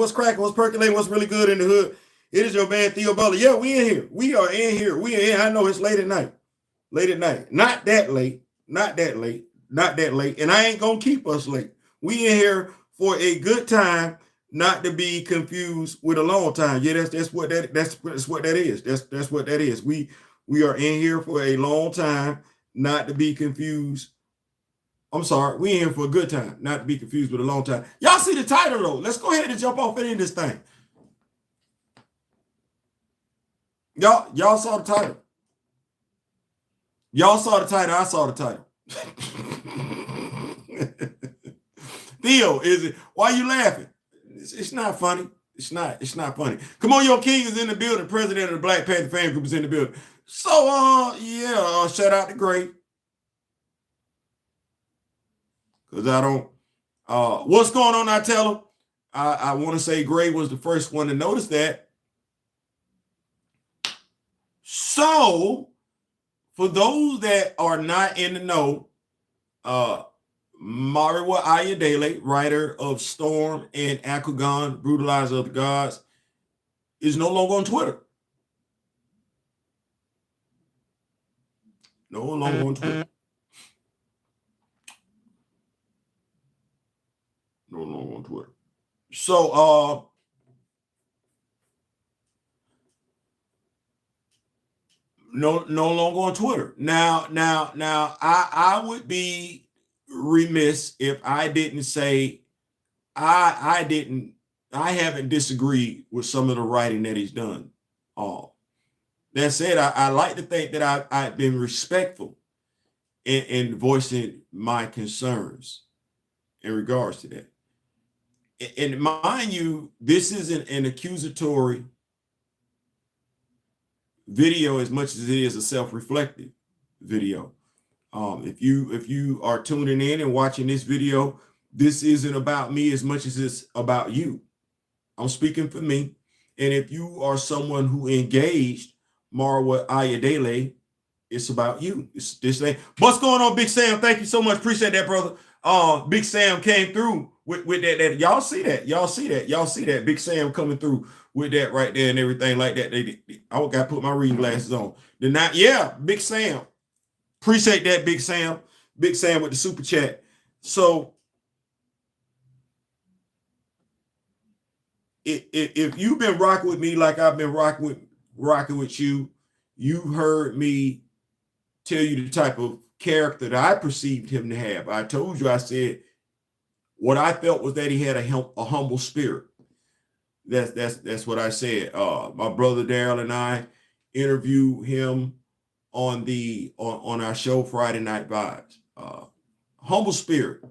what's cracking, what's percolating, what's really good in the hood. It is your man Theo Butler. Yeah, we in here. We are in here. We are in. I know it's late at night. Late at night. Not that late. Not that late. Not that late. And I ain't gonna keep us late. We in here for a good time, not to be confused with a long time. Yeah, that's what that is. That's what that is. We are in here for a long time, not to be confused. I'm sorry, we in here for a good time, not to be confused with a long time. Y'all see the title though. Let's go ahead and jump off into this thing. Y'all saw the title. Y'all saw the title. I saw the title. Theo, is it? Why are you laughing? It's not funny. It's not funny. Come on, your king is in the building. President of the Black Panther Fan Group is in the building. So, yeah, shout out to Gray. Because I don't, what's going on, I tell him? I want to say Gray was the first one to notice that. So, for those that are not in the know, Murewa Ayodele, writer of Storm and Akugan, Brutalizer of the Gods, is no longer on Twitter. No longer on Twitter. No longer on Twitter. So, no longer on Twitter. Now, I would be remiss if I didn't say I haven't disagreed with some of the writing that he's done. That said, I like to think that I've been respectful in voicing my concerns in regards to that. And mind you, this isn't an accusatory video as much as it is a self-reflective video. If you are tuning in and watching this video, this isn't about me as much as it's about you. I'm speaking for me. And if you are someone who engaged Murewa Ayodele, it's about you. It's this thing. What's going on, Big Sam? Thank you so much. Appreciate that, brother. Big Sam came through with that. Y'all see that? Y'all see that? Y'all see that? Big Sam coming through with that right there and everything like that. I got to put my reading glasses on. Yeah, Big Sam. Appreciate that, Big Sam. Big Sam with the super chat. So if you've been rocking with me like I've been rocking with you, you heard me tell you the type of character that I perceived him to have. I told you, I said, what I felt was that he had a humble spirit. That's what I said. My brother Daryl and I interviewed him on our show Friday Night Vibes. Humble spirit.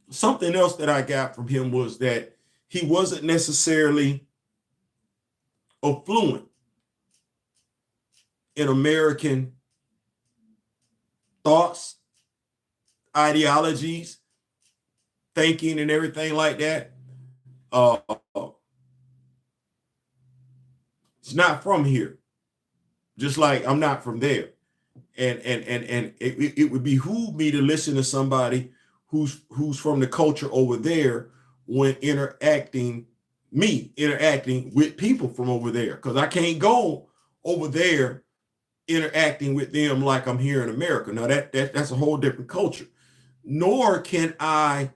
Something else that I got from him was that he wasn't necessarily affluent in American thoughts, ideologies, thinking, and everything like that. It's not from here, just like I'm not from there. And it would behoove me to listen to somebody who's from the culture over there when interacting with people from over there, because I can't go over there interacting with them like I'm here in America. Now that's a whole different culture. Nor can I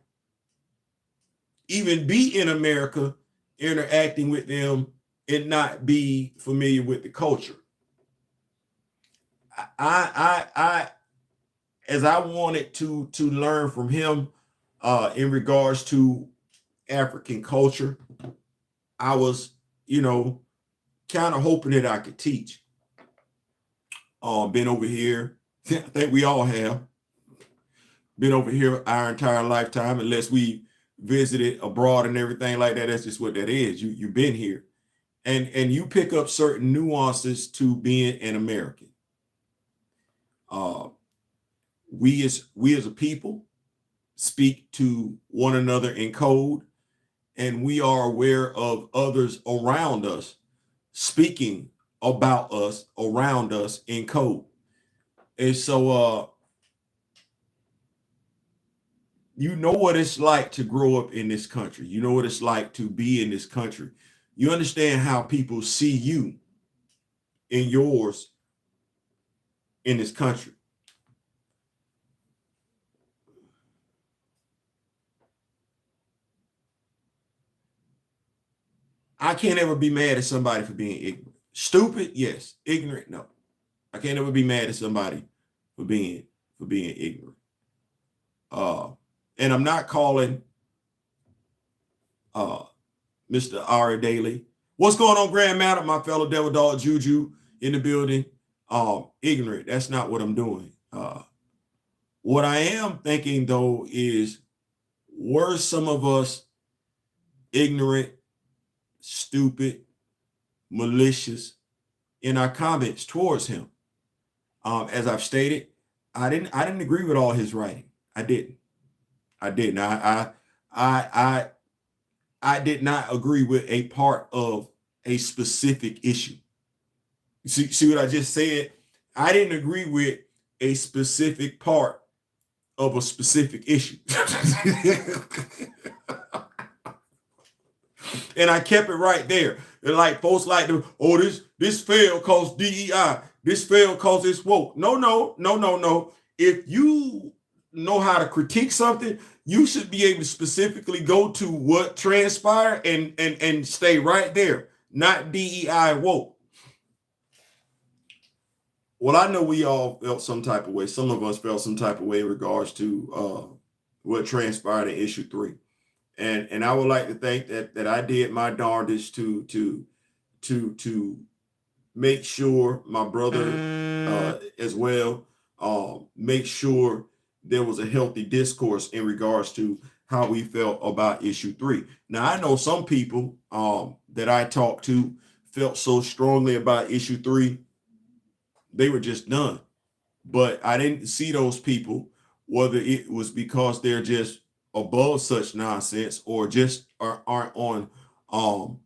even be in America interacting with them and not be familiar with the culture. I as I wanted to learn from him in regards to African culture, I was, kind of hoping that I could teach. Been over here, I think we all have been over here our entire lifetime, unless we visited abroad and everything like that. That's just what that is. You've been here, and you pick up certain nuances to being an American. We as a people speak to one another in code, and we are aware of others around us speaking about us around us in code. And so You know what it's like to grow up in this country. You know what it's like to be in this country. You understand how people see you and yours in this country. I can't ever be mad at somebody for being ignorant. Stupid, yes. Ignorant, no. I can't ever be mad at somebody for being ignorant. And I'm not calling Mr. Ayodele. What's going on, Grand Matter? My fellow Devil Dog Juju in the building. Ignorant. That's not what I'm doing. What I am thinking though is, were some of us ignorant, stupid, malicious in our comments towards him? As I've stated, I didn't agree with all his writing. I didn't. I did not agree with a part of a specific issue. See what I just said? I didn't agree with a specific part of a specific issue. And I kept it right there. And like folks like to, oh, this failed cause DEI. This failed cause it's woke. No. If you know how to critique something, you should be able to specifically go to what transpired and stay right there, not DEI woke. Well, I know we all felt some type of way. Some of us felt some type of way in regards to what transpired in issue 3. And I would like to think that I did my darndest to make sure my brother as well, make sure there was a healthy discourse in regards to how we felt about issue 3. Now, I know some people that I talked to felt so strongly about issue 3, they were just done. But I didn't see those people, whether it was because they're just above such nonsense or just aren't on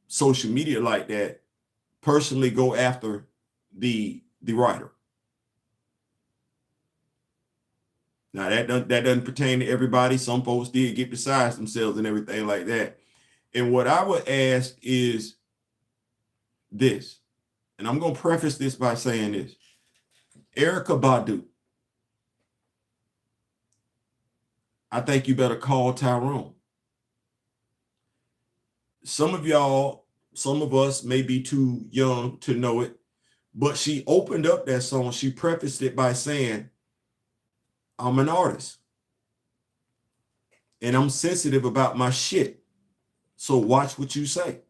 social media like that, personally go after the writer. Now that doesn't pertain to everybody. Some folks did get beside themselves and everything like that. And what I would ask is this, and I'm going to preface this by saying this. Erykah Badu, I think you better call Tyrone. Some of us may be too young to know it, but she opened up that song. She prefaced it by saying, I'm an artist and I'm sensitive about my shit. So watch what you say.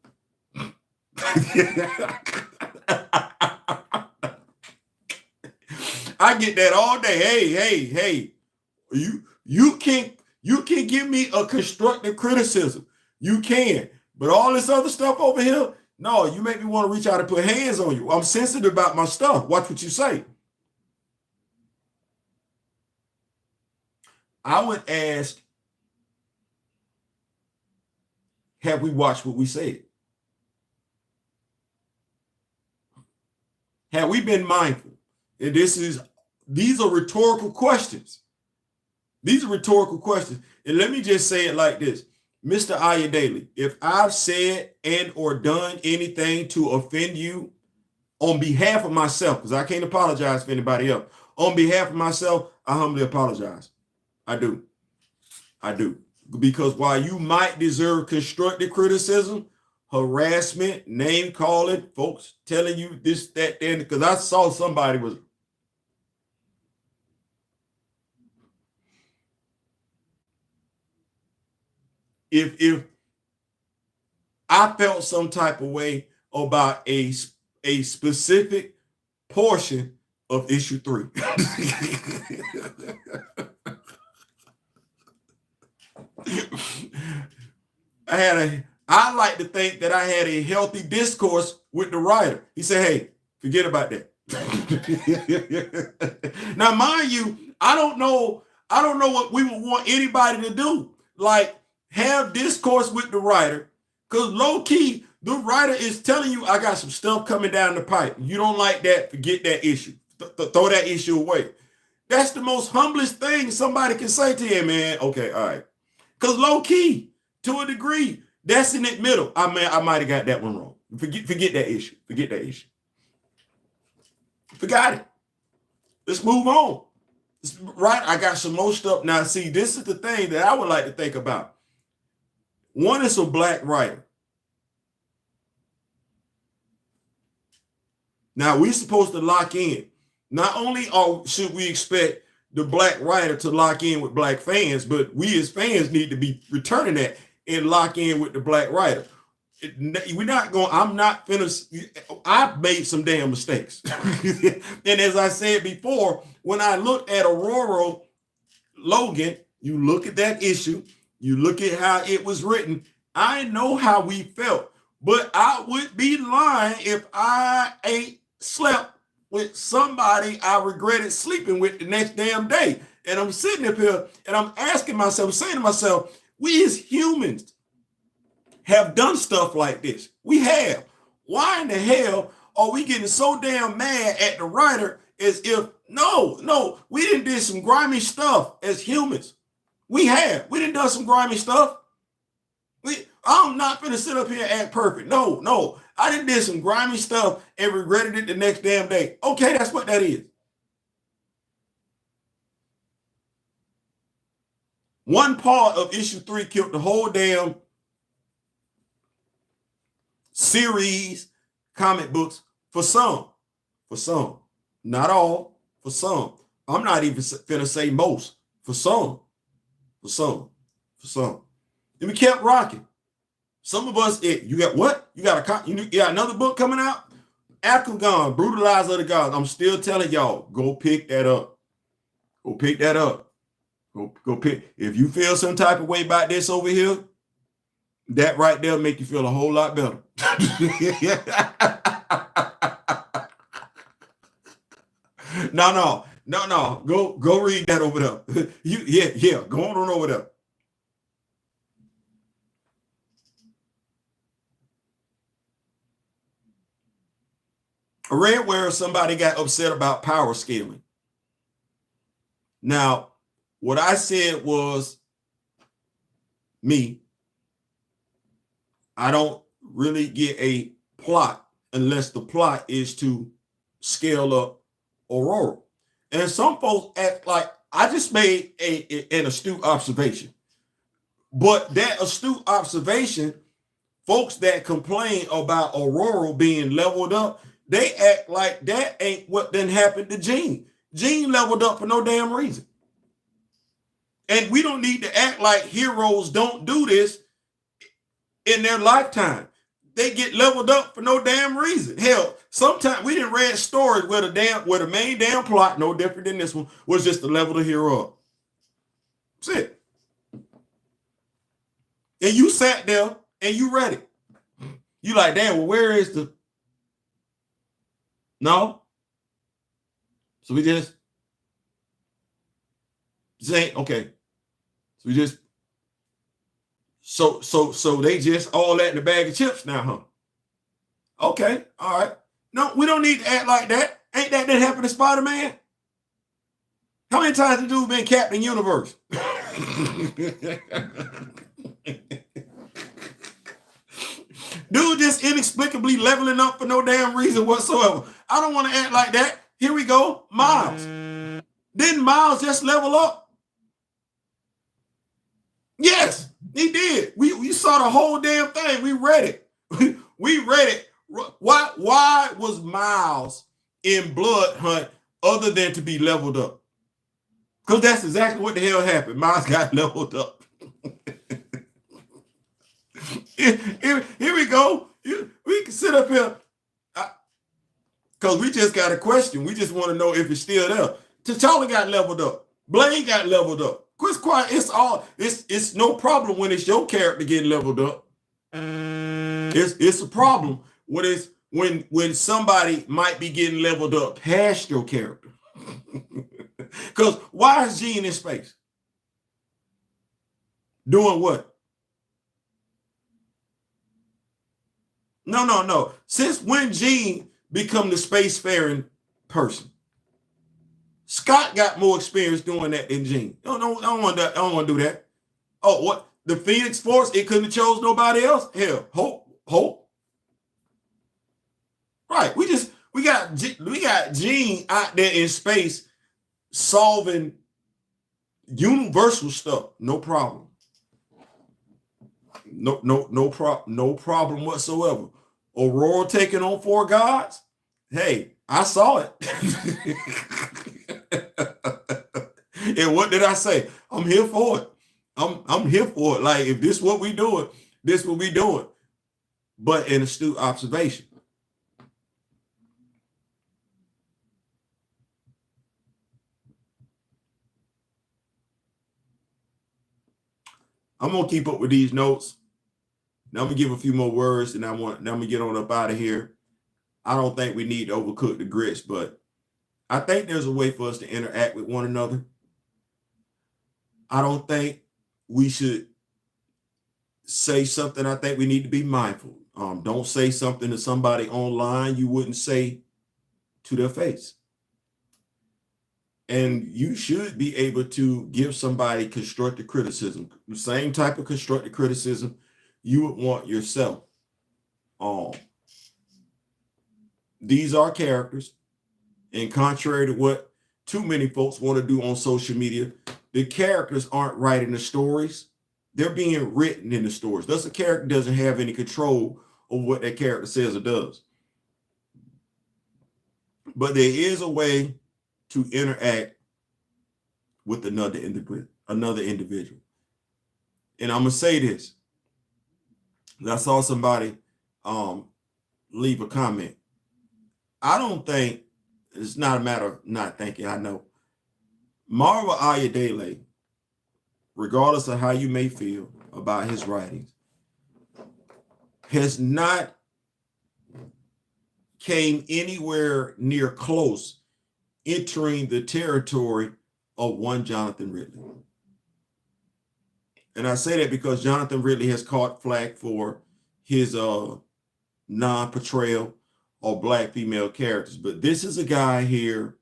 I get that all day. Hey, you can give me a constructive criticism. You can. But all this other stuff over here, no, you make me want to reach out and put hands on you. I'm sensitive about my stuff. Watch what you say. I would ask, have we watched what we said? Have we been mindful? And these are rhetorical questions. These are rhetorical questions. And let me just say it like this. Mr. Ayodele, if I've said and or done anything to offend you on behalf of myself, because I can't apologize for anybody else, on behalf of myself, I humbly apologize. I do. Because while you might deserve constructive criticism, harassment, name calling, folks telling you this, that, then, because I saw somebody was. If I felt some type of way about a specific portion of issue 3. I like to think that I had a healthy discourse with the writer. He said, hey, forget about that. Now, mind you, I don't know what we would want anybody to do. Like, have discourse with the writer, because low key, the writer is telling you, I got some stuff coming down the pipe. You don't like that, forget that issue. Throw that issue away. That's the most humblest thing somebody can say to you, man. Okay, all right. Because low key, to a degree, that's in the middle. I might have got that one wrong. Forget that issue. Forget that issue. Forgot it. Let's move on. Right? I got some more stuff. Now, see, this is the thing that I would like to think about. One is a Black writer. Now, we're supposed to lock in. Not only should we expect the Black writer to lock in with Black fans, but we as fans need to be returning that and lock in with the Black writer. We're not going, I'm not finished. I've made some damn mistakes. And as I said before, when I looked at Aurora Logan, you look at that issue, you look at how it was written, I know how we felt, but I would be lying if I ain't slept with somebody I regretted sleeping with the next damn day. And I'm sitting up here and I'm asking myself, saying to myself, we as humans have done stuff like this. We have. Why in the hell are we getting so damn mad at the writer as if, no, we didn't do some grimy stuff as humans. We have. We didn't do some grimy stuff. I'm not going to sit up here and act perfect. No. I didn't do some grimy stuff and regretted it the next damn day. Okay, that's what that is. One part of issue 3 killed the whole damn series, comic books, for some. Not all, for some. I'm not even finna say most. For some. And we kept rocking. Some of us, you got what? You got another book coming out? Afghan, Brutalizer of the Gods. I'm still telling y'all, go pick that up. Go pick that up. Go pick. If you feel some type of way about this over here, that right there make you feel a whole lot better. No. Go read that over there. Yeah. Go on over there. I read where somebody got upset about power scaling. Now, what I said was, I don't really get a plot unless the plot is to scale up Aurora. And some folks act like I just made an astute observation. But that astute observation, folks that complain about Aurora being leveled up, they act like that ain't what done happened to Jean. Jean leveled up for no damn reason. And we don't need to act like heroes don't do this in their lifetime. They get leveled up for no damn reason. Hell, sometimes we didn't read stories where the main damn plot, no different than this one, was just to level the hero up. That's it. And you sat there and you read it. You like, damn, well, where is the... No. So we just say, okay. So we just... So they just all that in the bag of chips now, huh? Okay, all right. No, we don't need to act like that. Ain't that happened to Spider-Man? How many times the dude been Captain Universe? Dude just inexplicably leveling up for no damn reason whatsoever. I don't want to act like that. Here we go, Miles. Didn't Miles just level up? Yes, he did. We saw the whole damn thing. We read it. We read it. Why was Miles in Blood Hunt other than to be leveled up? Because that's exactly what the hell happened. Miles got leveled up. Here we go. We can sit up here because we just got a question. We just want to know if it's still there. T'Challa got leveled up. Blaine got leveled up. Chris Quiet, it's no problem when it's your character getting leveled up. It's a problem when somebody might be getting leveled up past your character. Because why is Jean in space? Doing what? No. Since when Jean become the spacefaring person? Scott got more experience doing that than Gene. I don't want that. I don't want to do that. Oh, what? The Phoenix Force, it couldn't have chose nobody else? Hell, Hope. Right. We got Gene out there in space solving universal stuff. No problem. No problem whatsoever. Aurora taking on 4 gods. Hey, I saw it. And what did I say? I'm here for it. I'm here for it. Like, if this is what we doing, this what we doing. But an astute observation. I'm gonna keep up with these notes. Now I'm gonna give a few more words, and I'm gonna get on up out of here. I don't think we need to overcook the grits, but I think there's a way for us to interact with one another. I don't think we should say something. I think we need to be mindful. Don't say something to somebody online you wouldn't say to their face. And you should be able to give somebody constructive criticism, the same type of constructive criticism you would want yourself. These are characters, and contrary to what too many folks want to do on social media, the characters aren't writing the stories. They're being written in the stories. Thus, the character doesn't have any control over what that character says or does. But there is a way to interact with another individual. And I'm gonna say this. I saw somebody leave a comment. I don't think it's not a matter of not thinking. I know Murewa Ayodele, regardless of how you may feel about his writings, has not came anywhere near close entering the territory of one Jonathan Ridley. And I say that because Jonathan Ridley has caught flack for his non-portrayal of Black female characters. But this is a guy here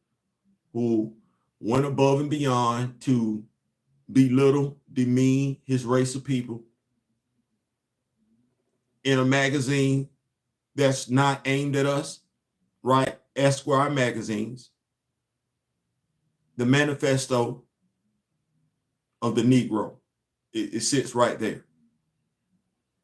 who went above and beyond to belittle, demean his race of people in a magazine that's not aimed at us, right? Esquire magazines, the manifesto of the Negro. It sits right there.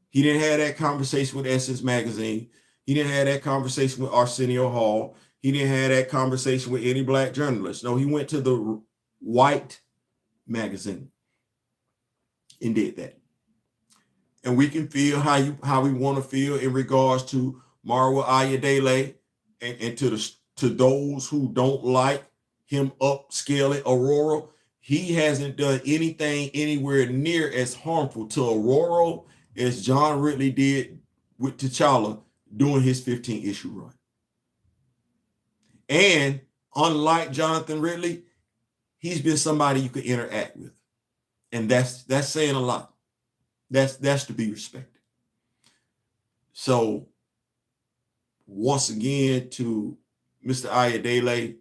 He didn't have that conversation with Essence magazine. He didn't have that conversation with Arsenio Hall. He didn't have that conversation with any Black journalist. No, he went to the white magazine and did that. And we can feel how we want to feel in regards to Murewa Ayodele and to those who don't like him upscaling Aurora. He hasn't done anything anywhere near as harmful to Aurora as John Ridley did with T'Challa during his 15-issue run. And unlike Jonathan Ridley, he's been somebody you could interact with. And that's saying a lot. That's to be respected. So once again, to Mr. Ayodele,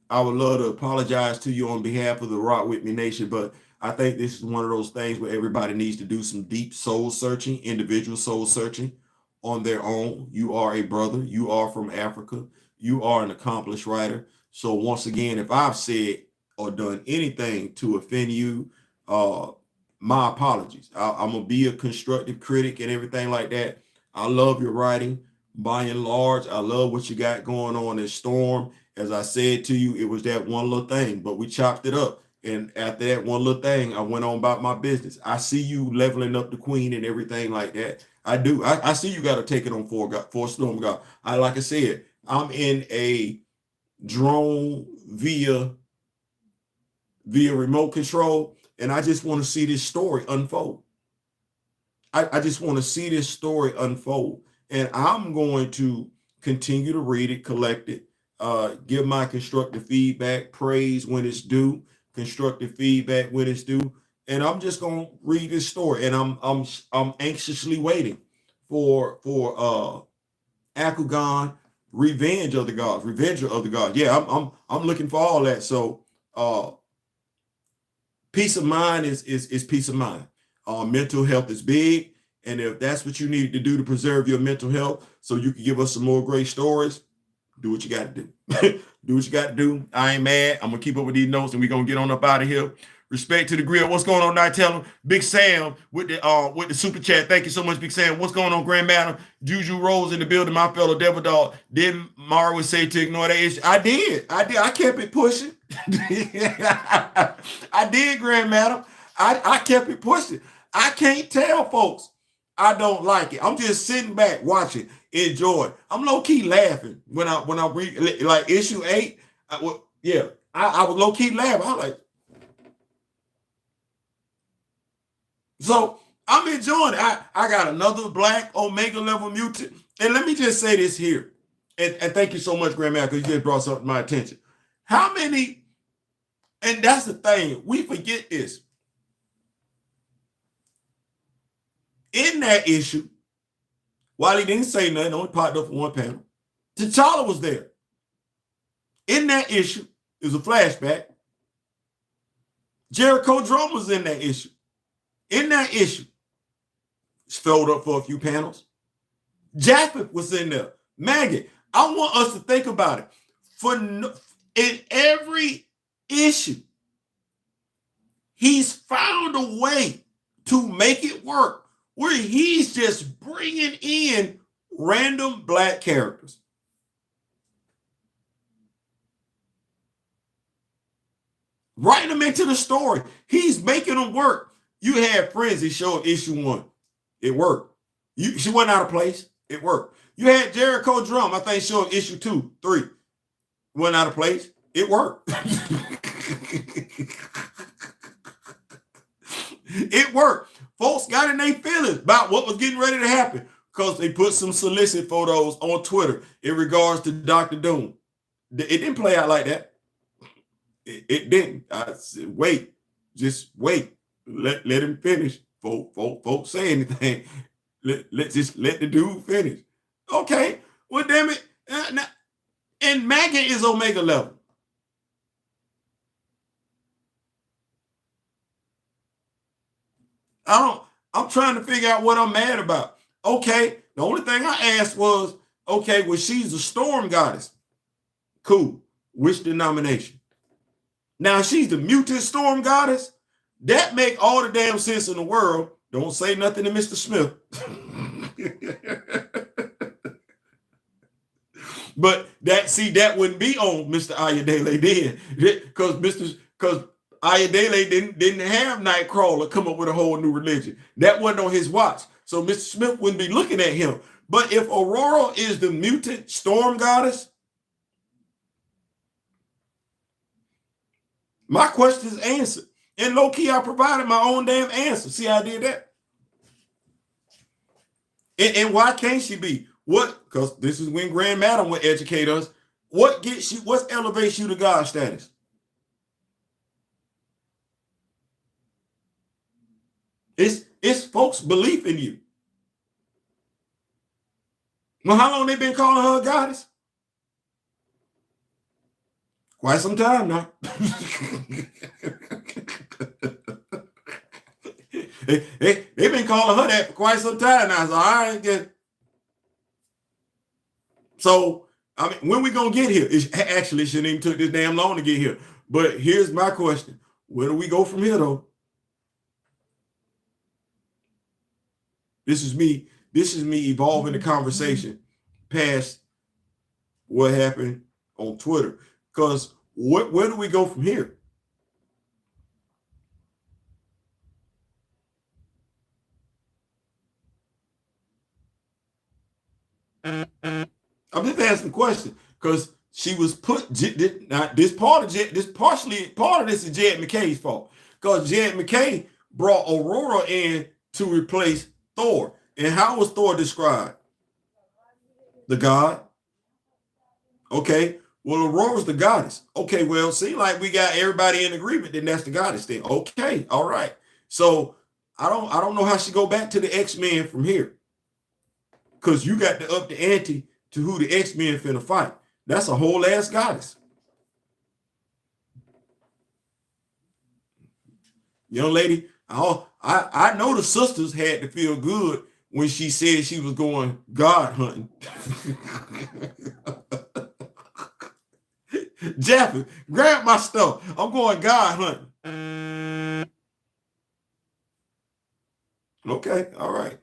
I would love to apologize to you on behalf of the Rock With Me Nation, but I think this is one of those things where everybody needs to do some deep soul searching, individual soul searching on their own. You are a brother. You are from Africa. You are an accomplished writer. So once again, if I've said or done anything to offend you, my apologies. I'm going to be a constructive critic and everything like that. I love your writing. By and large, I love what you got going on in Storm. As I said to you, it was that one little thing, but we chopped it up. And after that one little thing, I went on about my business. I see you leveling up the queen and everything like that. I do. I see you got to take it on for Storm God. Like I said, I'm in a drone via remote control, and I just want to see this story unfold. I just want to see this story unfold, and I'm going to continue to read it, collect it, give my constructive feedback, praise when it's due, constructive feedback when it's due, and I'm just gonna read this story, and I'm anxiously waiting for Akugan Revenge of the Gods, Revenger of the Gods. Yeah, I'm looking for all that. So peace of mind is peace of mind. Mental health is big, and if that's what you need to do to preserve your mental health, so you can give us some more great stories, do what you got to do. Do what you got to do. I ain't mad. I'm gonna keep up with these notes, and we're gonna get on up out of here. Respect to the grill. What's going on, Night Tell Big Sam with the super chat. Thank you so much, Big Sam. What's going on, Grand Madam? Juju Rose in the building. My fellow Devil Dog. Didn't Mara would say to ignore that issue? I did. I kept it pushing. I did, Grand Madam. I kept it pushing. I can't tell folks I don't like it. I'm just sitting back watching, enjoy. I'm low key laughing when I read like issue 8. I was low key laughing. I was like. So I'm enjoying it. I got another Black Omega level mutant. And let me just say this here. And thank you so much, Grandma, because you just brought something to my attention. How many, and that's the thing, we forget this. In that issue, while he didn't say nothing, only popped up for one panel, T'Challa was there. In that issue, it was a flashback. Jericho Drum was in that issue. In that issue, it's filled up for a few panels. Japheth was in there. Maggot. I want us to think about it. In every issue, he's found a way to make it work where he's just bringing in random Black characters. Writing them into the story. He's making them work. You had Frenzy show issue 1. It worked. She went out of place. It worked. You had Jericho Drum, I think, showed issue 2, 3. Went out of place. It worked. It worked. Folks got in their feelings about what was getting ready to happen because they put some solicit photos on Twitter in regards to Dr. Doom. It didn't play out like that. It didn't. I said, wait. Just wait. Let him finish. Folks say anything. Let the dude finish. Okay. Well, damn it. And Maggot is Omega level. I'm trying to figure out what I'm mad about. Okay. The only thing I asked was, okay, well, she's a storm goddess. Cool. Which denomination? Now she's the mutant storm goddess. That make all the damn sense in the world. Don't say nothing to Mr. Smith. But that wouldn't be on Mr. Ayodele then. Because Ayodele didn't have Nightcrawler come up with a whole new religion. That wasn't on his watch. So Mr. Smith wouldn't be looking at him. But if Aurora is the mutant storm goddess, my question is answered. And low-key, I provided my own damn answer. See how I did that? And why can't she be? What? Because this is when Grand Madam would educate us. What elevates you to God status? It's folks' belief in you. Well, how long they been calling her a goddess? Quite some time now. They've been calling her that for quite some time now. So I ain't get. So I mean, when we gonna get here? Actually, it shouldn't even took this damn long to get here. But here's my question: where do we go from here, though? This is me evolving the conversation past what happened on Twitter. Because where do we go from here? I'm just asking a question because she was put. Now, part of this is Jed McKay's fault because Jed McKay brought Aurora in to replace Thor. And how was Thor described? The god. Okay. Well, Aurora's the goddess. Okay. Well, seems like we got everybody in agreement. Then that's the goddess thing. Okay. All right. So I don't know how she go back to the X-Men from here. Because you got to up the ante to who the X-Men finna fight. That's a whole ass goddess. Young lady, I know the sisters had to feel good when she said she was going God hunting. Jeffy, grab my stuff. I'm going God hunting. Okay, all right.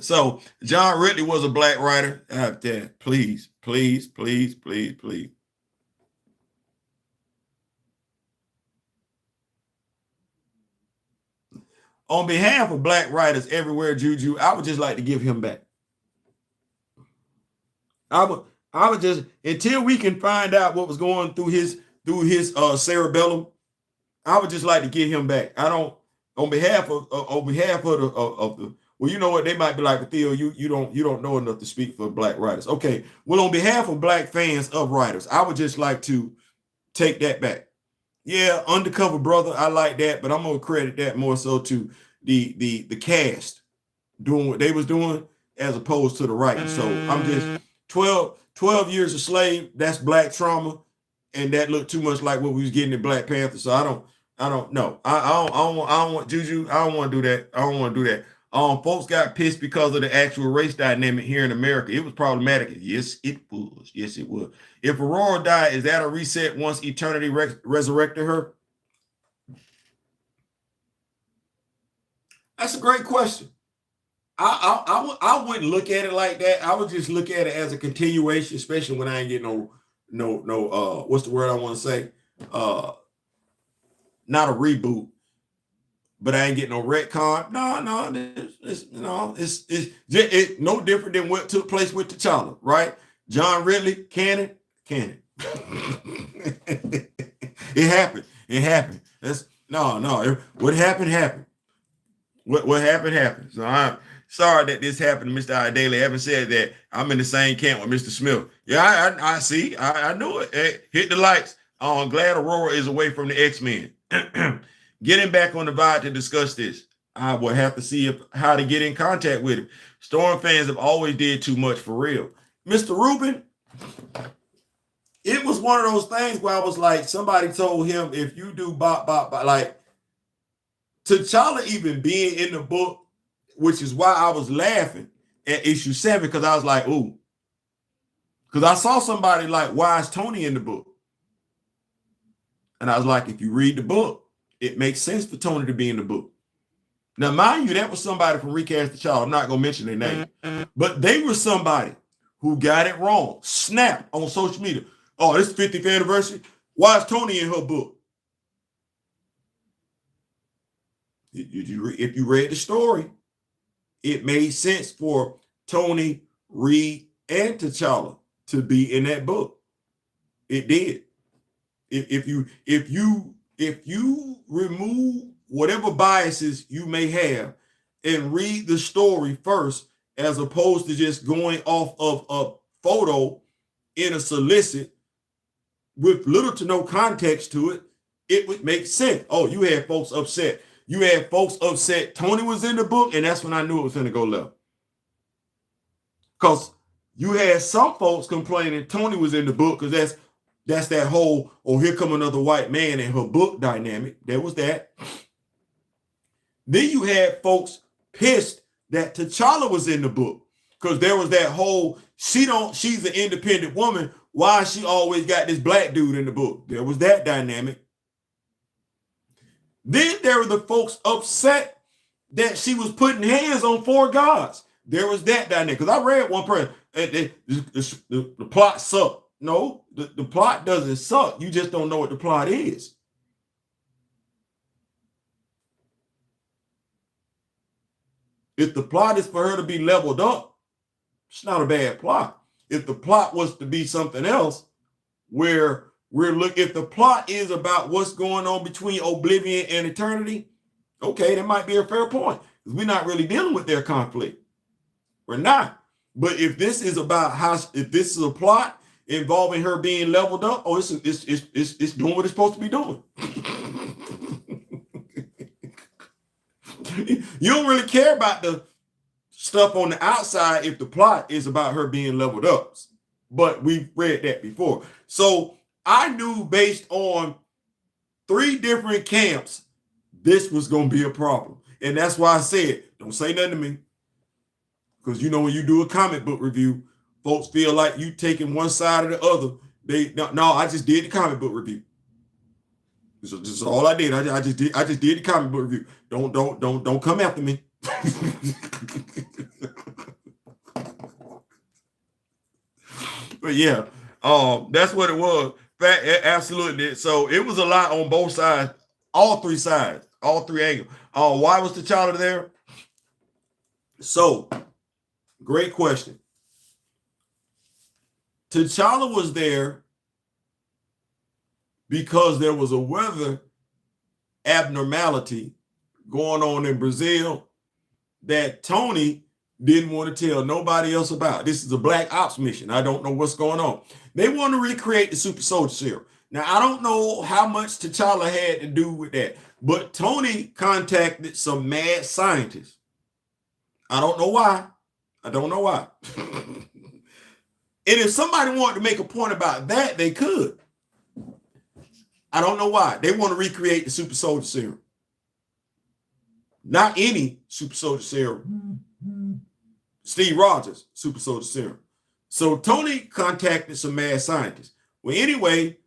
So John Ridley was a black writer. Please, please, please, please, please. On behalf of black writers everywhere, Juju, I would just like to give him back. I would just, until we can find out what was going through his cerebellum, I would just like to get him back. I don't, on behalf of the well, you know what, they might be like, Theo, you don't know enough to speak for black writers. Okay, well, on behalf of black fans of writers, I would just like to take that back. Yeah, Undercover Brother, I like that, but I'm gonna credit that more so to the cast doing what they was doing as opposed to the writing. So I'm just 12 Years a Slave, that's black trauma, and that looked too much like what we was getting in Black Panther. So I don't know. I don't want Juju. I don't want to do that. I don't want to do that. Folks got pissed because of the actual race dynamic here in America. It was problematic. Yes, it was. Yes, it was. If Aurora died, is that a reset once eternity resurrected her? That's a great question. I wouldn't look at it like that. I would just look at it as a continuation, especially when I ain't getting no what's the word I want to say? Not a reboot, but I ain't getting no retcon. No, it's no different than what took place with T'Challa, right? John Ridley, canon. It happened. It happened. What happened. What happened. So I'm sorry that this happened to Mr. Ayodele. Having said that, I'm in the same camp with Mr. Smith. Yeah, I see. I knew it. Hey, hit the lights. I'm glad Aurora is away from the X-Men. Getting back on the vibe to discuss this. I will have to see how to get in contact with him. Storm fans have always did too much for real. Mr. Rubin, it was one of those things where I was like, somebody told him, if you do bop, like T'Challa even being in the book, which is why I was laughing at issue 7, because I was like, ooh. Because I saw somebody like, why is Tony in the book? And I was like, if you read the book, it makes sense for Tony to be in the book. Now, mind you, that was somebody from Recast T'Challa. I'm not going to mention their name. But they were somebody who got it wrong. Snapped on social media. Oh, this 50th anniversary. Why is Tony in her book? If you read the story, it made sense for Tony, Reed, and T'Challa to be in that book. It did. If you remove whatever biases you may have and read the story first, as opposed to just going off of a photo in a solicit with little to no context to it, it would make sense. Oh, you had folks upset. You had folks upset Tony was in the book, and that's when I knew it was going to go left. Because you had some folks complaining Tony was in the book, because that's that whole, oh, here come another white man in her book dynamic. There was that. Then you had folks pissed that T'Challa was in the book, because there was that whole, she's an independent woman. Why she always got this black dude in the book? There was that dynamic. Then there were the folks upset that she was putting hands on 4 gods. There was that dynamic. Because I read one person, the plot sucked. No, the plot doesn't suck. You just don't know what the plot is. If the plot is for her to be leveled up, it's not a bad plot. If the plot was to be something else, where if the plot is about what's going on between Oblivion and Eternity, okay, that might be a fair point. We're not really dealing with their conflict. We're not. But if this is about if this is a plot involving her being leveled up, oh, it's doing what it's supposed to be doing. You don't really care about stuff on the outside if the plot is about her being leveled up. But we've read that before. So I knew based on 3 different camps, this was going to be a problem. And that's why I said, don't say nothing to me. Because you know, when you do a comic book review, folks feel like you taking one side or the other. No, I just did the comic book review. So this is all I did. I just did the comic book review. Don't come after me. But yeah, that's what it was. Absolutely. So it was a lot on both sides, all 3 sides, all 3 angles. Why was T'Challa there? So, great question. T'Challa was there because there was a weather abnormality going on in Brazil that Tony didn't want to tell nobody else about. This is a Black Ops mission. I don't know what's going on. They want to recreate the super soldier serum. Now, I don't know how much T'Challa had to do with that, but Tony contacted some mad scientists. I don't know why. And if somebody wanted to make a point about that, they could. I don't know why. They want to recreate the super soldier serum. Not any super soldier serum. Steve Rogers, super soldier serum. So Tony contacted some mad scientists. Well, anyway,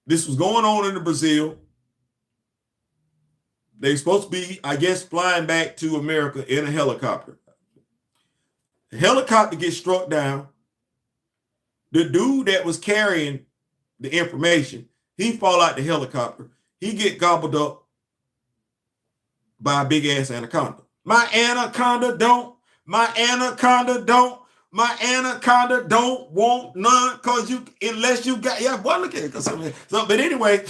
this was going on in Brazil. They were supposed to be, I guess, flying back to America in a helicopter. The helicopter gets struck down. The dude that was carrying the information, he fall out the helicopter. He get gobbled up by a big ass anaconda. My anaconda don't want none, cause unless you got, yeah, boy, look at it. So, but anyway,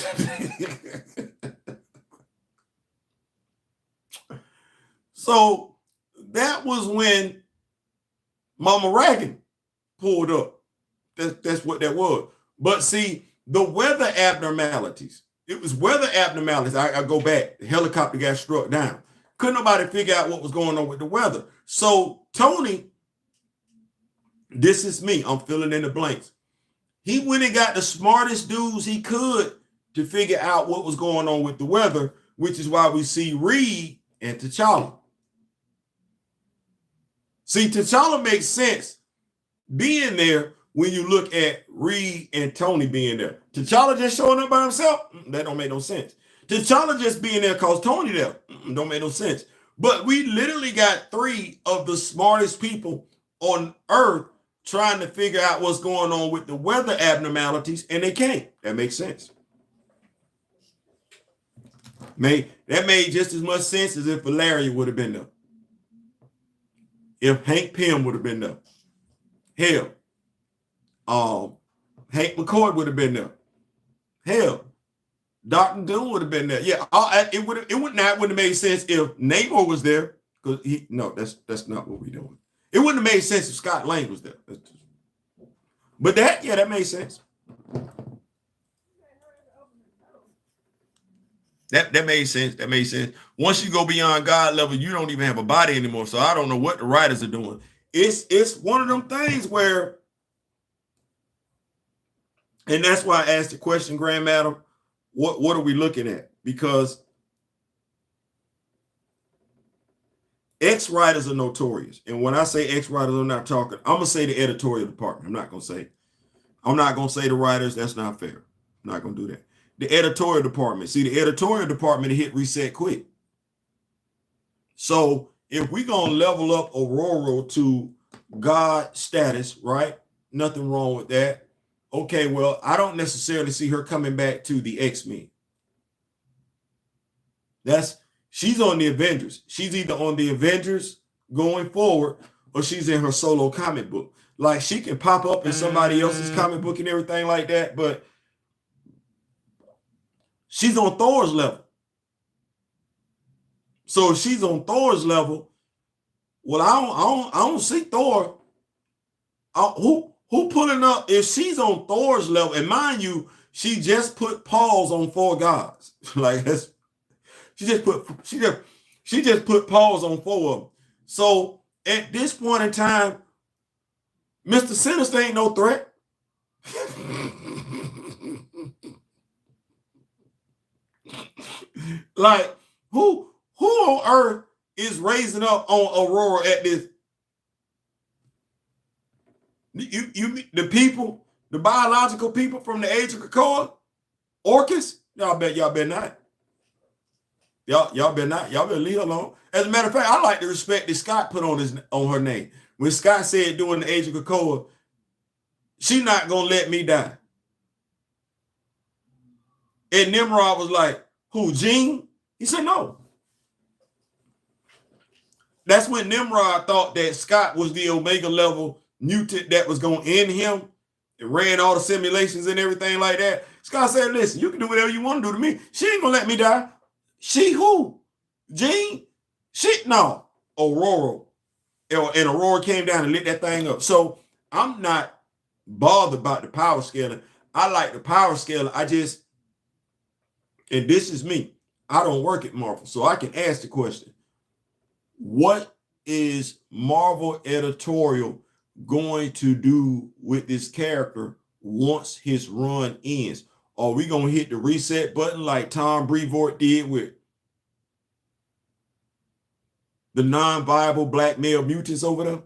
so that was when Mama Ragan pulled up. That's what that was. But see, the weather abnormalities. It was weather abnormalities. I go back. The helicopter got struck down. Couldn't nobody figure out what was going on with the weather. So Tony, this is me. I'm filling in the blanks. He went and got the smartest dudes he could to figure out what was going on with the weather, which is why we see Reed and T'Challa. See, T'Challa makes sense being there when you look at Reed and Tony being there. T'Challa just showing up by himself, that don't make no sense. T'Challa just being there cause Tony there, don't make no sense. But we literally got 3 of the smartest people on earth trying to figure out what's going on with the weather abnormalities, and they can't. That makes sense. That made just as much sense as if Valeria would have been there. If Hank Pym would have been there. Hell, Hank McCoy would have been there. Hell, Dr. Doom would have been there. Yeah, it wouldn't have made sense if Namor was there, because that's not what we're doing. It wouldn't have made sense if Scott Lang was there. But that made sense. That made sense. That made sense. Once you go beyond God level, you don't even have a body anymore. So I don't know what the writers are doing. It's one of them things where, and that's why I asked the question, Grand Madam, what are we looking at? Because ex-writers are notorious. And when I say ex-writers, I'm not talking, I'm going to say the editorial department. I'm not going to say the writers. That's not fair. I'm not going to do that. The editorial department. See, the editorial department hit reset quick. So if we're going to level up Aurora to God status, right? Nothing wrong with that. Okay, well, I don't necessarily see her coming back to the X-Men. She's on the Avengers. She's either on the Avengers going forward or she's in her solo comic book. Like, she can pop up in somebody else's comic book and everything like that, but she's on Thor's level. So if she's on Thor's level, well, I don't see Thor. Who pulling up? If she's on Thor's level, and mind you, she just put pause on 4 gods. Like, she just put pause on 4 of them. So At this point in time, Mr. Sinister ain't no threat. Like, who on earth is raising up on Aurora at this? The people, the biological people from the age of Krakoa, Orcus, y'all better not. Y'all better not. Y'all better leave her alone. As a matter of fact, I like the respect that Scott put on her name. When Scott said during the age of Krakoa, she's not gonna let me die. And Nimrod was like, who, Jean? He said no. That's when Nimrod thought that Scott was the Omega level mutant that was gonna end him. It ran all the simulations and everything like that. Scott said, listen, you can do whatever you want to do to me. She ain't gonna let me die. She who? Jean? She no. Aurora. And Aurora came down and lit that thing up. So I'm not bothered about the power scaling. I like the power scaling. I just, and this is me, I don't work at Marvel, so I can ask the question, what is Marvel editorial going to do with this character once his run ends? Are we going to hit the reset button like Tom Brevoort did with the non-viable black male mutants over there?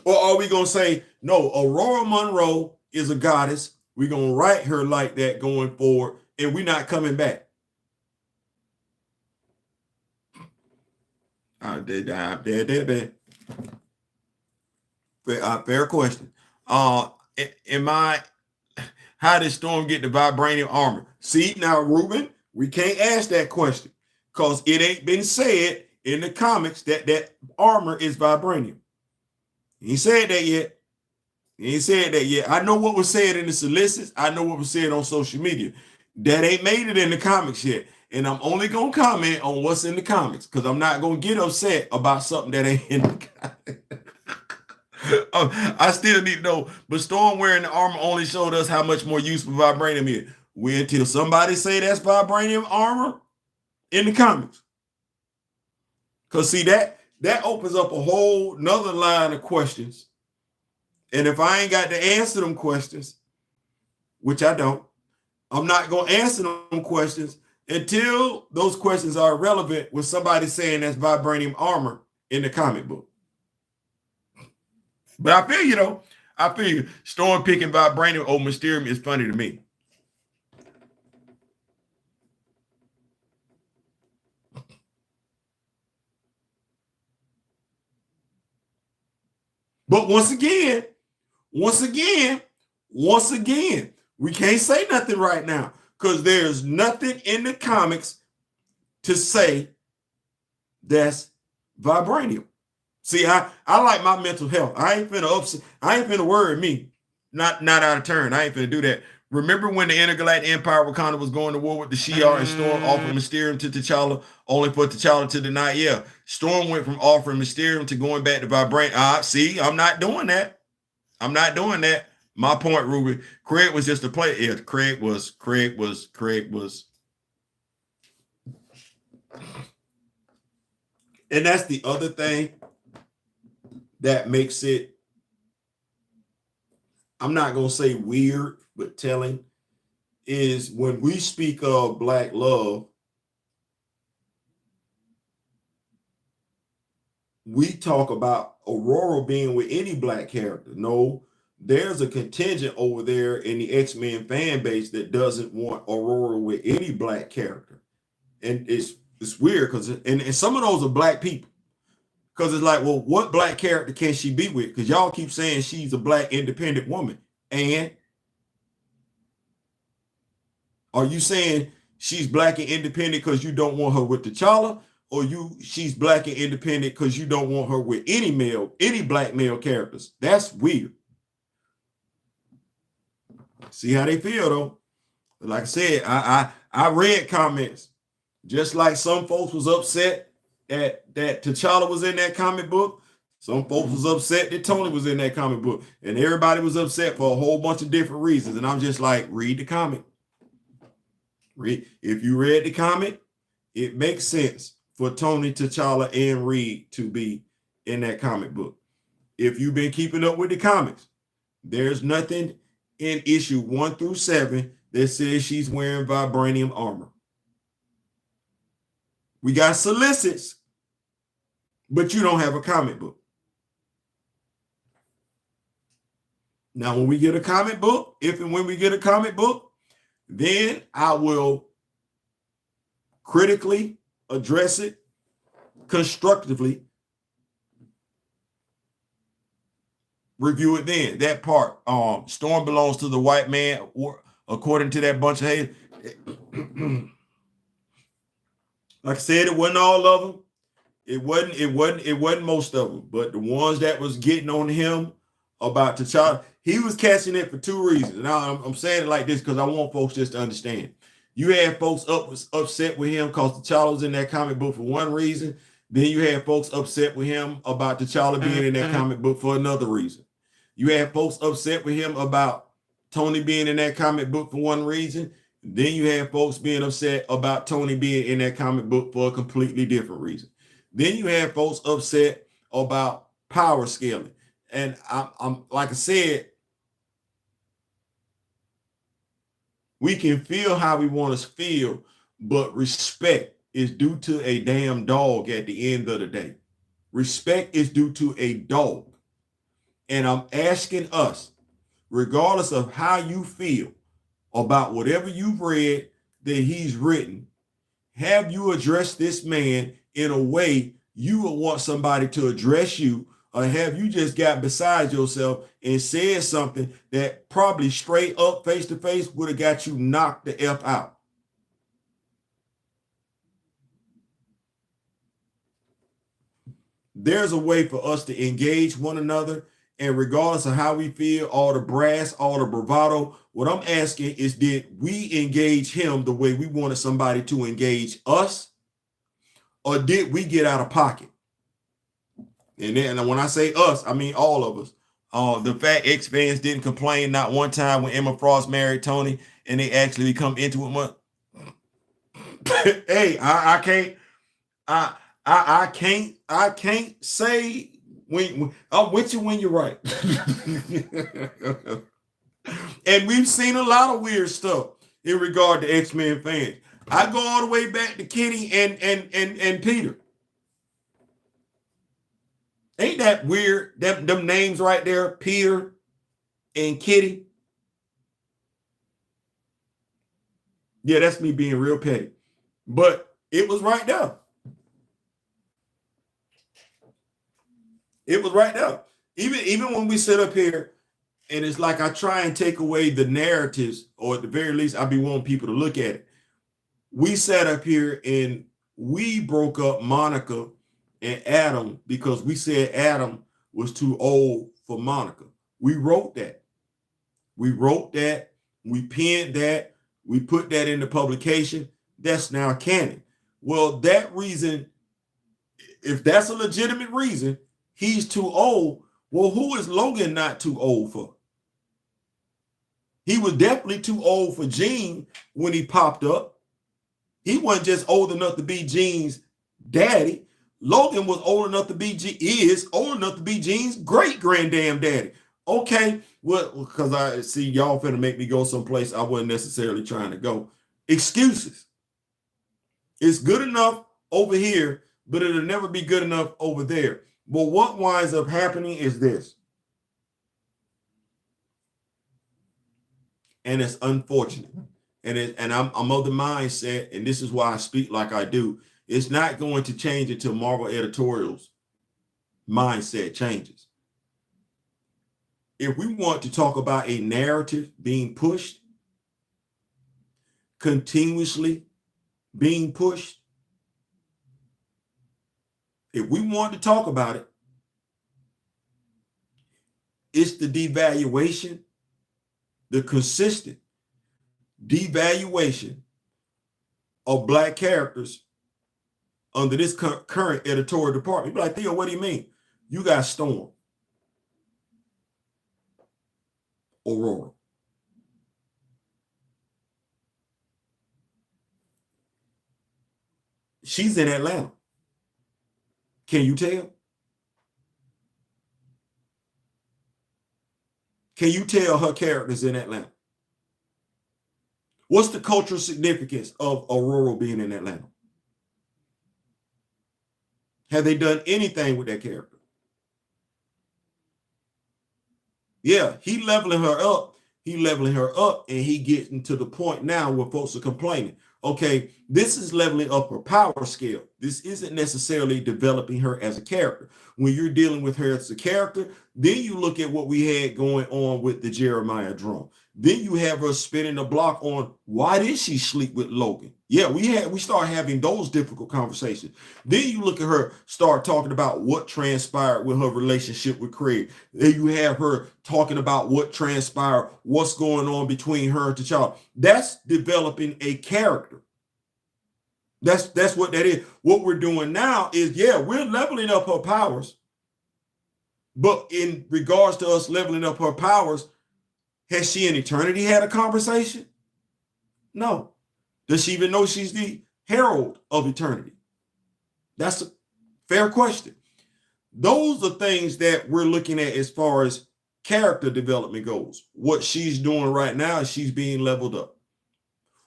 Or are we going to say, no, Aurora Monroe is a goddess. We're going to write her like that going forward, and we're not coming back? Fair question. How did Storm get the vibranium armor? See, now, Ruben, we can't ask that question because it ain't been said in the comics that that armor is vibranium. He ain't said that yet. He ain't said that yet. I know what was said in the solicits. I know what was said on social media. That ain't made it in the comics yet. And I'm only going to comment on what's in the comics because I'm not going to get upset about something that ain't in the comics. I still need to know, but Storm wearing the armor only showed us how much more useful vibranium is. Wait until somebody say that's vibranium armor in the comics. Because see, that opens up a whole nother line of questions. And if I ain't got to answer them questions, which I don't, I'm not going to answer them questions until those questions are relevant with somebody saying that's vibranium armor in the comic book. But I feel you, though. I feel you. Storm picking vibranium over Mysterium is funny to me. But once again, we can't say nothing right now because there's nothing in the comics to say that's vibranium. See, I like my mental health. I ain't finna upset. I ain't finna worry me. Not out of turn. I ain't finna do that. Remember when the Intergalactic Empire Wakanda was going to war with the Shi'ar and Storm offered Mysterium to T'Challa, only for T'Challa to deny? Yeah, Storm went from offering Mysterium to going back to vibranium. See, I'm not doing that. I'm not doing that. My point, Ruby. Craig was just a player. Yeah, Craig was. And that's the other thing that makes it, I'm not going to say weird, but telling, is when we speak of Black love, we talk about Aurora being with any Black character. No, there's a contingent over there in the X-Men fan base that doesn't want Aurora with any Black character. And it's weird because and some of those are Black people. Because it's like, well, what Black character can she be with? Because y'all keep saying she's a Black independent woman. And are you saying she's Black and independent because you don't want her with T'Challa? Or she's Black and independent because you don't want her with any Black male characters? That's weird. See how they feel, though. Like I said, I read comments. Just like some folks was upset that T'Challa was in that comic book, some folks was upset that Tony was in that comic book, and everybody was upset for a whole bunch of different reasons. And I'm just like, read the comic. If you read the comic, it makes sense for Tony, T'Challa, and Reed to be in that comic book. If you've been keeping up with the comics, there's nothing in issue 1 through 7 that says she's wearing vibranium armor. We got solicits, but you don't have a comic book. Now, when we get a comic book, if and when we get a comic book, then I will critically address it constructively, review it then. That part, Storm belongs to the white man, or according to that bunch of haters. Like I said, it wasn't all of them. It wasn't most of them, but the ones that was getting on him about T'Challa, he was catching it for 2 reasons. Now I'm saying it like this because I want folks just to understand. You had folks upset with him because T'Challa was in that comic book for one reason. Then you had folks upset with him about T'Challa being in that comic book for another reason. You had folks upset with him about Tony being in that comic book for one reason. Then you had folks being upset about Tony being in that comic book for a completely different reason. Then you had folks upset about power scaling. And I'm like I said, we can feel how we want to feel, but respect is due to a damn dog at the end of the day. Respect is due to a dog. And I'm asking us, regardless of how you feel about whatever you've read that he's written, have you addressed this man in a way you would want somebody to address you, or have you just got beside yourself and said something that probably straight up face to face would have got you knocked the F out? There's a way for us to engage one another, and regardless of how we feel, all the brass, all the bravado, what I'm asking is, did we engage him the way we wanted somebody to engage us, or did we get out of pocket? And then when I say us, I mean all of us. The Fat X fans didn't complain not one time when Emma Frost married Tony, and they actually come into it. Hey, I can't say when I'm with you when you're right. And we've seen a lot of weird stuff in regard to X-Men fans. I go all the way back to Kitty and Peter. Ain't that weird? Them names right there, Peter and Kitty. Yeah, that's me being real petty. But it was right there. It was right there. Even when we sit up here, and it's like I try and take away the narratives, or at the very least, I be wanting people to look at it. We sat up here and we broke up Monica and Adam because we said Adam was too old for Monica. We wrote that. We penned that, we put that in the publication. That's now canon. Well, that reason, if that's a legitimate reason, he's too old. Well, who is Logan not too old for? He was definitely too old for Jean when he popped up. He wasn't just old enough to be Jean's daddy. Logan was old enough to be old enough to be Jean's great granddamn daddy. Okay, well, because I see y'all finna make me go someplace I wasn't necessarily trying to go. Excuses. It's good enough over here, but it'll never be good enough over there. Well, what winds up happening is this. And it's unfortunate. And I'm of the mindset, and this is why I speak like I do. It's not going to change until Marvel Editorial's mindset changes. If we want to talk about a narrative being pushed, continuously being pushed, if we want to talk about it, it's the devaluation, the consistent devaluation of Black characters under this current editorial department. You'd be like, Theo, what do you mean? You got Storm, Aurora, she's in Atlanta. Can you tell? Can you tell her characters in Atlanta? What's the cultural significance of Aurora being in Atlanta? Have they done anything with that character? Yeah, he leveling her up. He leveling her up, and he getting to the point now where folks are complaining. Okay, this is leveling up her power scale. This isn't necessarily developing her as a character. When you're dealing with her as a character, then you look at what we had going on with the Jeremiah drum. Then you have her spinning the block on why did she sleep with Logan? Yeah, we start having those difficult conversations. Then you look at her start talking about what transpired with her relationship with Craig. Then you have her talking about what transpired, what's going on between her and T'Challa. That's developing a character. That's what that is. What we're doing now is, yeah, we're leveling up her powers. But in regards to us leveling up her powers, has she in eternity had a conversation? No. Does she even know she's the herald of eternity? That's a fair question. Those are things that we're looking at as far as character development goes. What she's doing right now is she's being leveled up.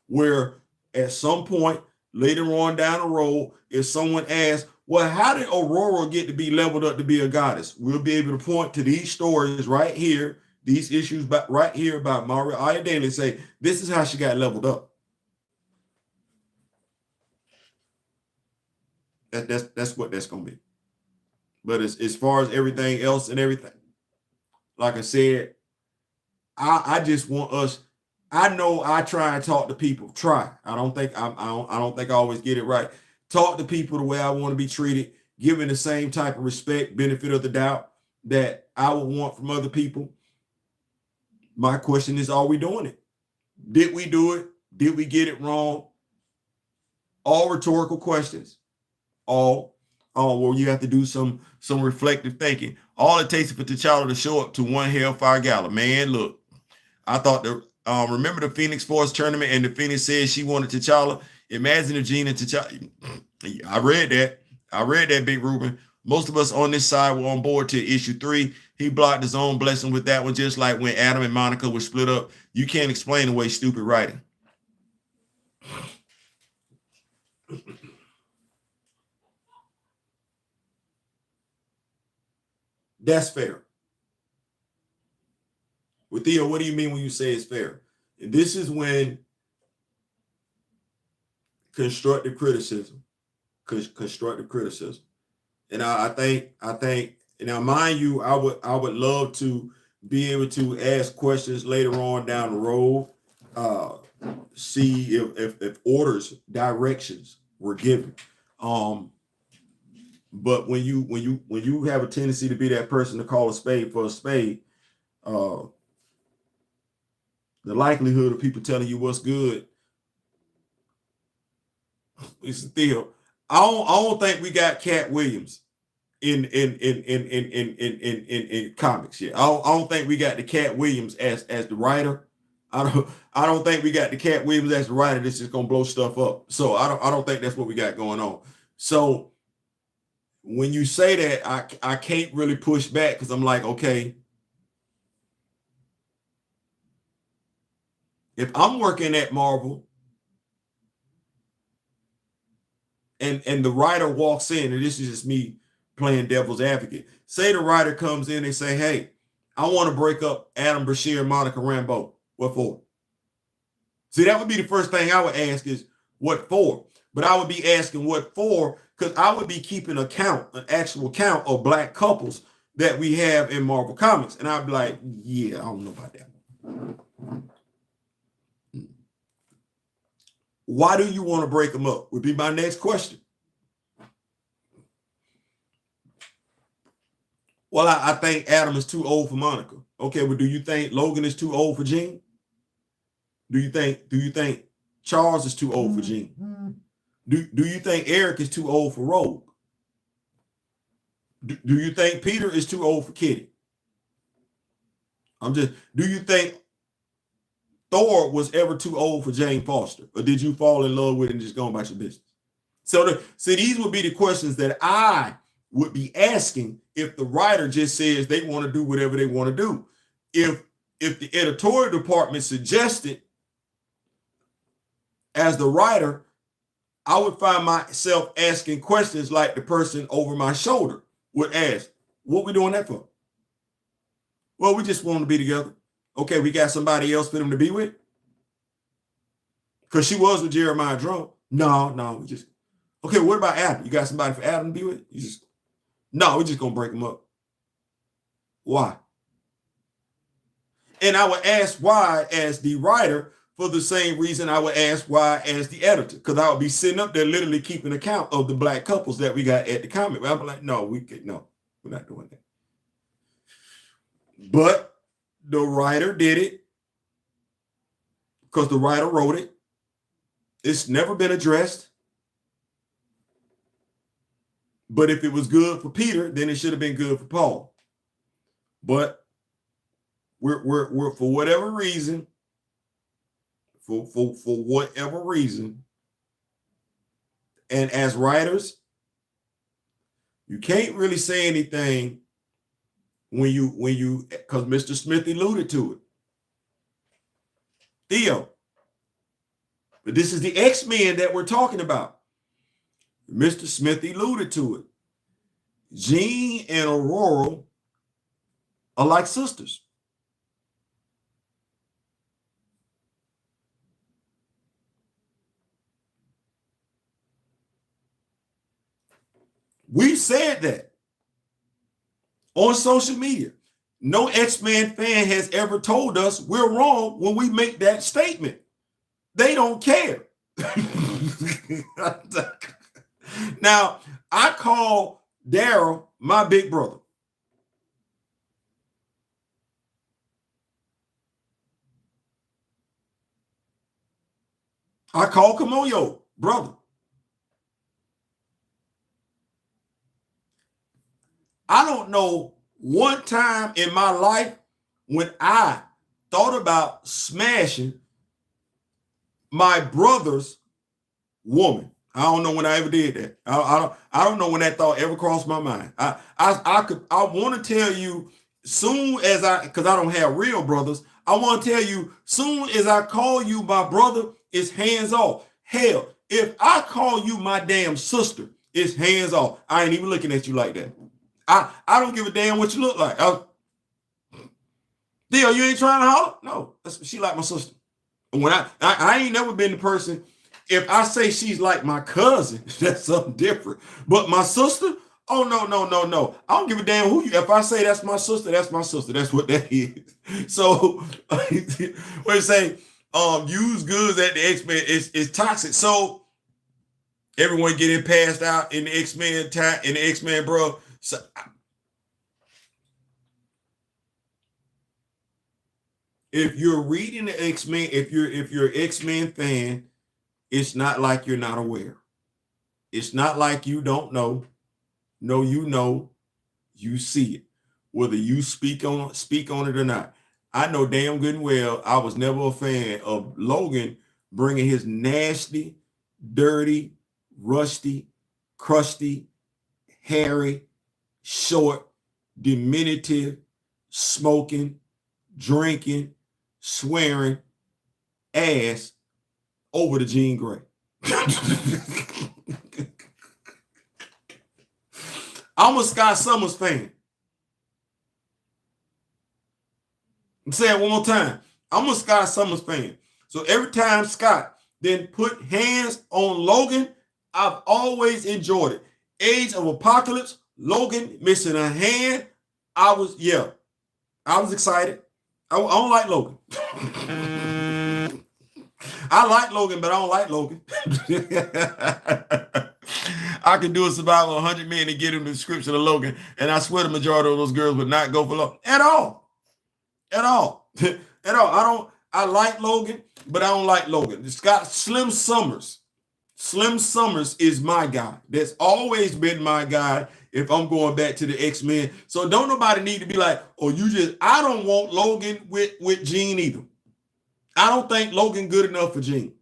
Where at some point later on down the road, if someone asks, well, how did Aurora get to be leveled up to be a goddess? We'll be able to point to these stories right here, these issues right here about Murewa Ayodele and say, this is how she got leveled up. That's what that's going to be. But as far as everything else and everything, like I said, I just want us. I know I try and talk to people. I don't think I always get it right. Talk to people the way I want to be treated, giving the same type of respect, benefit of the doubt that I would want from other people. My question is, are we doing it? Did we do it? Did we get it wrong? All rhetorical questions. All well, you have to do some reflective thinking. All it takes is for T'Challa to show up to one Hellfire Gala. Man, look, I thought remember the Phoenix Force tournament and the Phoenix said she wanted T'Challa. Imagine if Jean and T'Challa. I read that, Big Ruben. Most of us on this side were on board to issue 3. He blocked his own blessing with that one, just like when Adam and Monica were split up. You can't explain away stupid writing. That's fair. With Theo, what do you mean when you say it's fair? And this is when constructive criticism. And I think, now mind you, I would love to be able to ask questions later on down the road, see if orders, directions were given. But when you have a tendency to be that person to call a spade for a spade, the likelihood of people telling you what's good is still. I don't think we got Cat Williams in comics yet. I don't think we got the Cat Williams as the writer. I don't think we got the Cat Williams as the writer that's just gonna blow stuff up. So I don't think that's what we got going on. So when you say that, I can't really push back because I'm like, okay, if I'm working at Marvel and the writer walks in, and this is just me playing devil's advocate. Say the writer comes in and say, hey, I want to break up Adam Brashear and Monica Rambeau. What for? See, that would be the first thing I would ask is what for? But I would be asking what for because I would be keeping an actual count of Black couples that we have in Marvel Comics. And I'd be like, yeah, I don't know about that. Why do you want to break them up? Would be my next question. Well, I think Adam is too old for Monica. Okay, well, do you think Logan is too old for Jean? Do you think Charles is too old for Jean? Do you think Eric is too old for Rogue? Do you think Peter is too old for Kitty? Do you think Thor was ever too old for Jane Foster? Or did you fall in love with it and just go about your business? So these would be the questions that I would be asking if the writer just says they want to do whatever they want to do. If the editorial department suggested, as the writer, I would find myself asking questions like the person over my shoulder would ask, what we doing that for? Well, we just want to be together. Okay, we got somebody else for them to be with? Because she was with Jeremiah Drum. No, we just, okay, what about Adam? You got somebody for Adam to be with? No, we're just going to break them up. Why? And I would ask why as the writer for the same reason I would ask why as the editor, because I would be sitting up there literally keeping account of the Black couples that we got at the comic. I'd be like, no, we're not doing that. But the writer did it because the writer wrote it. It's never been addressed. But if it was good for Peter, then it should have been good for Paul. But we're for whatever reason, for whatever reason, and as writers, you can't really say anything when you because Mr. Smith alluded to it. Theo. But this is the X-Men that we're talking about. Mr. Smith alluded to it. Jean and Aurora are like sisters. We've said that on social media. No X-Men fan has ever told us we're wrong when we make that statement. They don't care. Now, I call Daryl my big brother. I call Kamoyo brother. I don't know one time in my life when I thought about smashing my brother's woman. I don't know when I ever did that. I don't know when that thought ever crossed my mind. I want to tell you soon as because I don't have real brothers. I want to tell you soon as I call you my brother, it's hands off. Hell, if I call you my damn sister, it's hands off. I ain't even looking at you like that. I don't give a damn what you look like. Theo, you ain't trying to holler? No, she like my sister. When I ain't never been the person. If I say she's like my cousin, that's something different. But my sister, oh no. I don't give a damn who you. If I say that's my sister, that's my sister. That's what that is. So when you say used goods at the X-Men is toxic. So everyone getting passed out in the X-Men time in the X-Men, bro. So if you're reading the X-Men, if you're an X-Men fan, it's not like you're not aware. It's not like you don't know. No, you know, you see it. Whether you speak on it or not. I know damn good and well I was never a fan of Logan bringing his nasty, dirty, rusty, crusty, hairy, short, diminutive, smoking, drinking, swearing ass over to Jean Grey. I'm a Scott Summers fan. I'm saying it one more time. I'm a Scott Summers fan. So every time Scott then put hands on Logan, I've always enjoyed it. Age of Apocalypse, Logan missing a hand. I was excited. I don't like Logan. I like Logan, but I don't like Logan. I can do a survival 100 men and get him the description of Logan, and I swear the majority of those girls would not go for Logan at all. I like Logan, but I don't like Logan. It's got Slim Summers. Slim Summers is my guy. That's always been my guy if I'm going back to the X-Men. So don't nobody need to be like, I don't want Logan with Jean either. I don't think Logan good enough for Jean.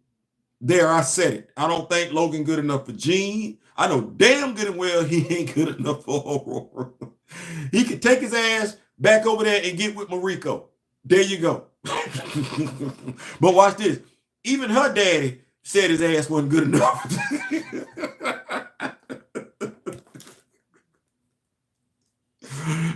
There, I said it. I don't think Logan good enough for Jean. I know damn good and well he ain't good enough for Aurora. He could take his ass back over there and get with Mariko. There you go. But watch this. Even her daddy said his ass wasn't good enough.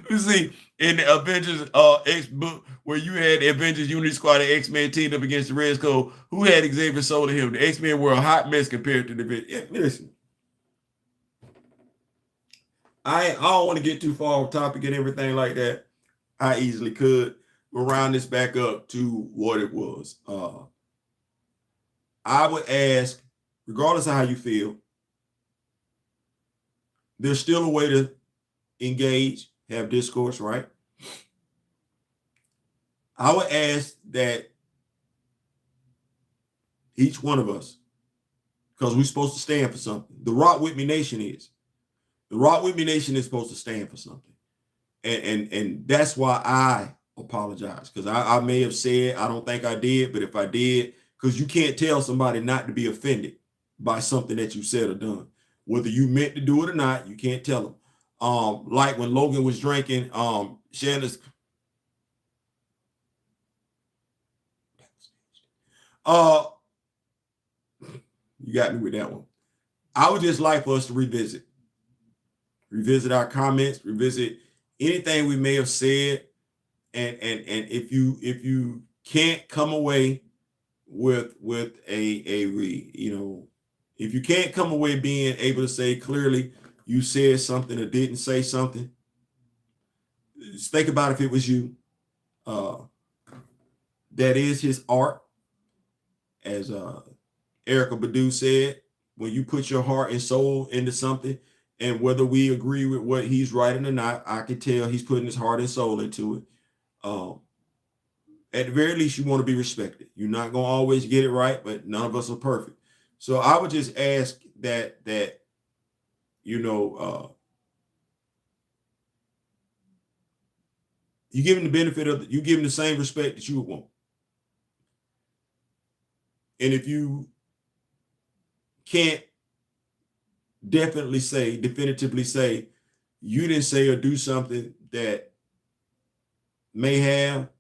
You see, in the Avengers X book, where you had the Avengers Unity Squad and X-Men teamed up against the Red Skull, who had Xavier Soul to him? The X-Men were a hot mess compared to the Avengers. Listen, I don't want to get too far off topic and everything like that. I easily could. We'll round this back up to what it was. I would ask, regardless of how you feel, there's still a way to engage, have discourse, right? I would ask that each one of us, because we're supposed to stand for something. The Rock With Me Nation is. The Rock With Me Nation is supposed to stand for something. And that's why I apologize, because I may have said, I don't think I did, but if I did, because you can't tell somebody not to be offended by something that you said or done. Whether you meant to do it or not, you can't tell them. Like when Logan was drinking, Shannon's you got me with that one. I would just like for us to revisit our comments, revisit anything we may have said, and if you can't come away with if you can't come away being able to say clearly you said something or didn't say something, just think about if it was you. That is his art, as Erykah Badu said. When you put your heart and soul into something, and whether we agree with what he's writing or not, I can tell he's putting his heart and soul into it. At the very least, you want to be respected. You're not going to always get it right, but none of us are perfect. So I would just ask that you give him the benefit of you give him the same respect that you would want. And if you can't definitively say you didn't say or do something that may have,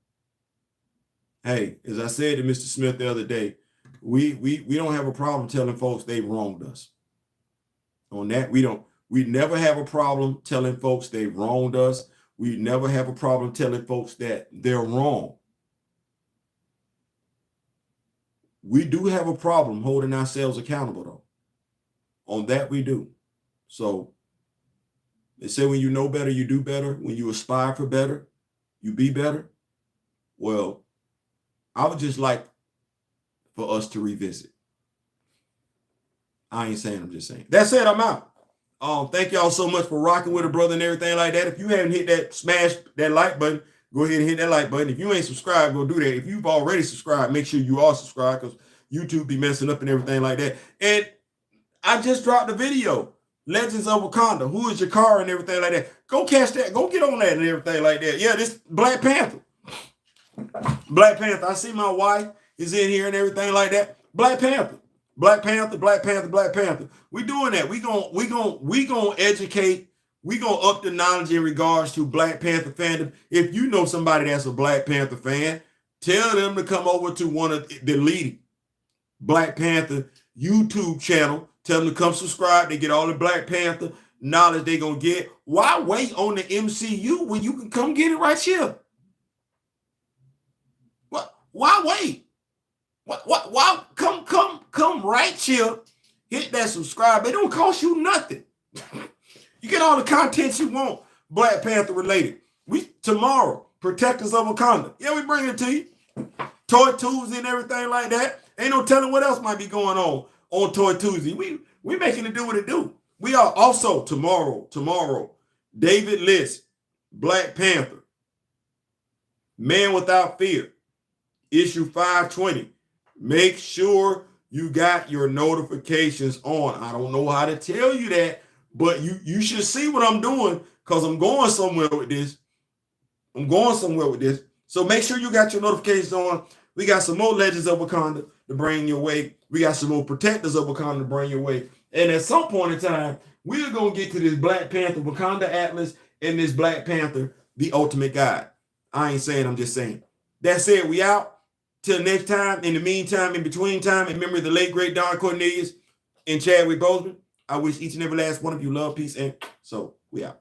hey, as I said to Mr. Smith the other day, we don't have a problem telling folks they wronged us. On that, we never have a problem telling folks they wronged us. We never have a problem telling folks that they're wrong. We do have a problem holding ourselves accountable, though. On that, we do. So they say when you know better, you do better. When you aspire for better, you be better. Well, I would just like for us to revisit. I ain't saying, I'm just saying. That said, I'm out. Thank y'all so much for rocking with a brother and everything like that. If you haven't hit that, smash that like button. Go ahead and hit that like button. If you ain't subscribed, go do that. If you've already subscribed, make sure you are subscribed, because YouTube be messing up and everything like that. And I just dropped a video, Legends of Wakanda, Who Is Your Car and everything like that. Go catch that. Go get on that and everything like that. Yeah, this Black Panther. Black Panther. I see my wife is in here and everything like that. Black Panther. Black Panther, Black Panther, Black Panther. We doing that. We gonna educate. We gonna up the knowledge in regards to Black Panther fandom. If you know somebody that's a Black Panther fan, tell them to come over to one of the leading Black Panther YouTube channel. Tell them to come subscribe. They get all the Black Panther knowledge they gonna get. Why wait on the MCU when you can come get it right here? What? Why wait? Why come right here? Hit that subscribe. It don't cost you nothing. You get all the content you want, Black Panther related. Tomorrow, Protectors of Wakanda. Yeah, we bring it to you. Toy Tuesday and everything like that. Ain't no telling what else might be going on Toy Tuesday. We making it do what it do. We are also tomorrow, David List, Black Panther, Man Without Fear, issue 520. Make sure you got your notifications on. I don't know how to tell you that, but you should see what I'm doing, because I'm going somewhere with this. So make sure you got your notifications on. We got some more Legends of Wakanda to bring your way. We got some more Protectors of Wakanda to bring your way. And at some point in time, we're going to get to this Black Panther Wakanda Atlas and this Black Panther, the ultimate guide. I ain't saying, I'm just saying. That said, we out. Till next time. In the meantime, in between time, in memory of the late, great Don Cornelius and Chadwick Boseman, I wish each and every last one of you love, peace, and so we out.